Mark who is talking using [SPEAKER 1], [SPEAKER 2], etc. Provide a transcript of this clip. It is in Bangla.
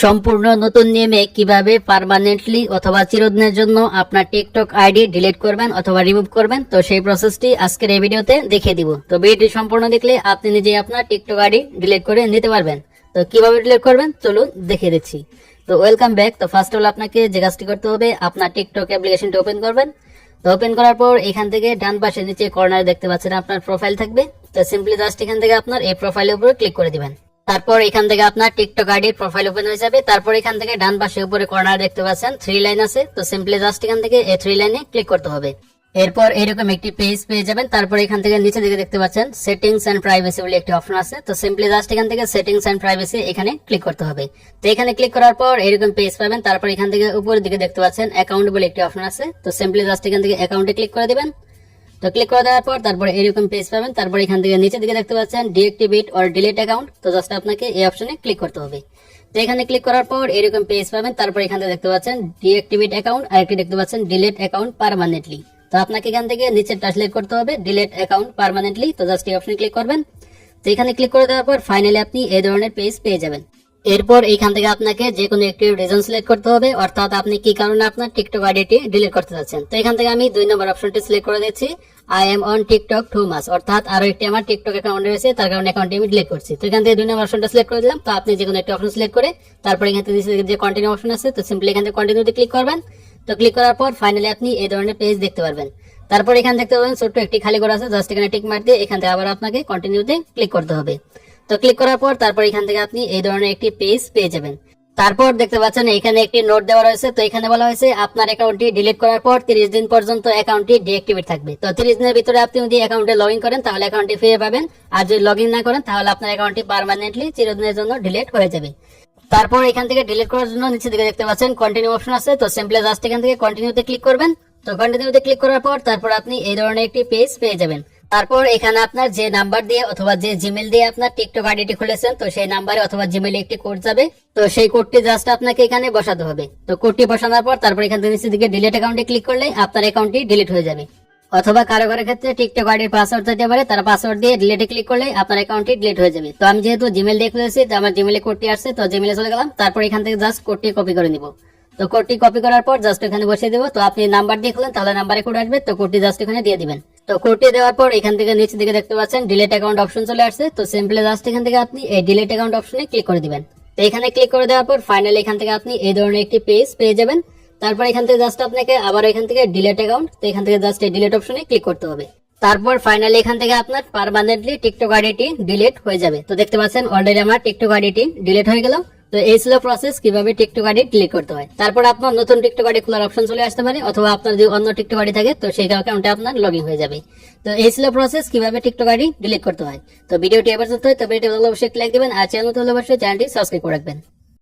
[SPEAKER 1] সম্পূর্ণ নতুন নিয়মে কিভাবে পার্মানেন্টলি অথবা চিরদিনের জন্য আপনার টিকটক আইডি ডিলিট করবেন অথবা রিমুভ করবেন, তো সেই প্রসেসটি আজকের এই ভিডিওতে দেখিয়ে দিব। তো ভিডিওটি সম্পূর্ণ দেখলে আপনি নিজেই আপনার টিকটক আইডি ডিলিট করে নিতে পারবেন। তো কিভাবে ডিলিট করবেন চলুন দেখিয়ে দিচ্ছি। তো ওয়েলকাম ব্যাক। তো ফার্স্ট অফ অল আপনাকে যে কাজটি করতে হবে, আপনার টিকটক অ্যাপ্লিকেশনটি ওপেন করবেন। তো ওপেন করার পর এখান থেকে ডান পাশে নিচে কর্নারে দেখতে পাচ্ছেন আপনার প্রোফাইল থাকবে। তো সিম্পলি জাস্ট এখান থেকে আপনার এই প্রোফাইলের উপরে ক্লিক করে দিবেন। তারপর এখান থেকে আপনার টিকটক আইডির প্রোফাইল ওপেন হয়ে যাবে। তারপর এখান থেকে ডান পাশে উপরে কর্নার দেখতে পাচ্ছেন 3 লাইন আছে। তো সিম্পলি জাস্ট এখান থেকে এই 3 লাইনে ক্লিক করতে হবে। এরপর এরকম একটি পেজ পেয়ে যাবেন। তারপর এখান থেকে নিচে দিকে দেখতে পাচ্ছেন সেটিংস এন্ড প্রাইভেসি বলে একটি অপশন আছে। তো সিম্পলি জাস্ট এখান থেকে সেটিংস এন্ড প্রাইভেসি এখানে ক্লিক করতে হবে। তো এখানে ক্লিক করার পর এরকম পেজ পাবেন। তারপর এখান থেকে উপরের দিকে দেখতে পাচ্ছেন অ্যাকাউন্ট বলে একটি অপশন আছে। তো সিম্পলি জাস্ট এখান থেকে অ্যাকাউন্টে ক্লিক করে দিবেন। তো ক্লিক করে দেওয়ার পর তারপর এরকম পেজ পাবেন। তারপর এখান থেকে নিচের দিকে দেখতে পাচ্ছেন ডিএক্টিভেট অর ডিলিট অ্যাকাউন্ট। তো জাস্ট আপনাকে এই অপশনে ক্লিক করতে হবে। তো এখানে ক্লিক করার পর এরকম পেজ পাবেন। তারপর এখান থেকে দেখতে পাচ্ছেন ডিএক্টিভেট অ্যাকাউন্ট আর একটি দেখতে পাচ্ছেন ডিলিট অ্যাকাউন্ট পার্মানেন্টলি। তো আপনাকে এখান থেকে নিচে ট্রান্সলেট করতে হবে ডিলিট অ্যাকাউন্ট পার্মানেন্টলি। তো জাস্ট এই অপশনে ক্লিক করবেন। তো এখানে ক্লিক করে দেওয়ার পর ফাইনালি আপনি এই ধরনের পেজ পেয়ে যাবেন। এরপর এইখান থেকে আপনাকে যে কোনো একটি রিজন সিলেক্ট করতে হবে, অর্থাৎ আপনি কি কারণে আপনার টিকটক আইডিটি ডিলিট করতে চাচ্ছেন। তো এখান থেকে আমি 2 নম্বর অপশনটি সিলেক্ট করে দিচ্ছি, I am on TikTok two মাস, অর্থাৎ আরো একটি আমার টিকটক অ্যাকাউন্ট রয়েছে, তার কারণে অ্যাকাউন্টটি আমি ডিলিট করছি। তো এখান থেকে 2 নম্বর অপশনটা সিলেক্ট করে দিলাম। তো আপনি যে কোনো একটি অপশন সিলেক্ট করে তারপর এখান থেকে যে কন্টিনিউ অপশন আছে, তো সিম্পলি এখান থেকে কন্টিনিউতে ক্লিক করবেন। তো ক্লিক করার পর ফাইনালি আপনি এই ধরনের পেজ দেখতে পারবেন। তারপর এখান দেখতে পাবেন ছোট্ট একটি খালি ঘর আছে, জাস্ট এখানে টিক মার দিয়ে এখান থেকে আবার আপনাকে কন্টিনিউতে ক্লিক করতে হবে। তো ক্লিক করার পর তারপর এখান থেকে আপনি এই ধরনের একটি পেজ পেয়ে যাবেন। তারপর দেখতে পাচ্ছেন এখানে একটি নোট দেওয়া রয়েছে। তো এখানে বলা হয়েছে আপনার অ্যাকাউন্টটি ডিলিট করার পর 30 দিন পর্যন্ত অ্যাকাউন্টটি ডিএক্টিভেট থাকবে। তো 30 দিনের ভিতরে আপনি যদি অ্যাকাউন্টে লগ ইন করেন তাহলে অ্যাকাউন্টটি ফিরে পাবেন, আর যদি লগ ইন না করেন তাহলে আপনার অ্যাকাউন্টটি পার্মানেন্টলি চিরদিনের জন্য ডিলিট হয়ে যাবে। তারপর এখান থেকে ডিলিট করার জন্য নিচে দিকে দেখতে পাচ্ছেন কন্টিনিউ অপশন আছে। তো সিম্পলি জাস্ট এখান থেকে কন্টিনিউতে ক্লিক করবেন। তো কন্টিনিউতে ক্লিক করার পর তারপর আপনি এই ধরনের একটি পেজ পেয়ে যাবেন। তারপর এখানে আপনার যে নাম্বার দিয়ে অথবা যে জিমেল দিয়ে আপনার টিকটক আইডিটি খুলেছেন, তো সেই নাম্বারে অথবা জিমেলে একটি কোড যাবে। তো সেই কোডটি জাস্ট আপনাকে এখানে বসাতে হবে। তো কোডটি বসানোর পর তারপর এখান থেকে নিচের দিকে ডিলিট অ্যাকাউন্টে ক্লিক করলে আপনার অ্যাকাউন্টটি ডিলিট হয়ে যাবে। অথবা কারো কারো ক্ষেত্রে টিকটক আইডির পাসওয়ার্ড দিতে পারে, তারা পাসওয়ার্ড দিয়ে ডিলিটে ক্লিক করলে আপনার অ্যাকাউন্টটি ডিলিট হয়ে যাবে। তো আমি যেহেতু জিমেল দিয়ে খুলেছি, তো আমার জিমেলে কোডটি আসছে, তো জিমেলে চলে গেলাম। তারপর এখান থেকে জাস্ট কোডটি কপি করে নিব। তো কোডটি কপি করার পর জাস্ট এখানে বসিয়ে দেবো। তো আপনি নাম্বার দিয়ে খুলেন তাহলে নাম্বারে কোড আসবে। তো কোডটি জাস্ট এখানে দিয়ে দিবেন। তো কোডটি দেওয়ার পর এখান থেকে নিচে দিকে দেখতে পাচ্ছেন ডিলিট অ্যাকাউন্ট অপশন চলে আসছে। তো সিম্পলি জাস্ট এখান থেকে আপনি এই ডিলিট অ্যাকাউন্ট অপশনে ক্লিক করে দিবেন। তো এখানে ক্লিক করে দেওয়ার পর ফাইনালি এখান থেকে আপনি এই ধরনের একটি পেজ পেয়ে যাবেন। তারপর এখান থেকে জাস্ট আপনাকে আবার এখান থেকে ডিলিট অ্যাকাউন্ট, তো এখান থেকে জাস্ট এই ডিলিট অপশনে ক্লিক করতে হবে। তারপর ফাইনালি এখান থেকে আপনার পার্মানেন্টলি টিকটক আইডিটি ডিলিট হয়ে যাবে। তো দেখতে পাচ্ছেন অলরেডি আমার টিকটক আইডিটি ডিলিট হয়ে গেল। তো এই ছিল প্রসেস কিভাবে টিকটক আইডি ডিলিট করতে হয়। তারপর আপনার নতুন টিকটক আইডি খোলার অপশন চলে আসতে পারে, অথবা আপনার যদি অন্য টিকটক আইডি থাকে তো সেই অ্যাকাউন্টে আপনার লগ ইন হয়ে যাবে। তো এই ছিল প্রসেস কিভাবে টিকটক আইডি ডিলিট করতে হয়। তো ভিডিওটি এবার পর্যন্ত, তো ভিডিওটি ভালো অবশ্যই লাইক দিবেন, আর চ্যানেল তো অবশ্যই চ্যানেলটি সাবস্ক্রাইব করে রাখবেন।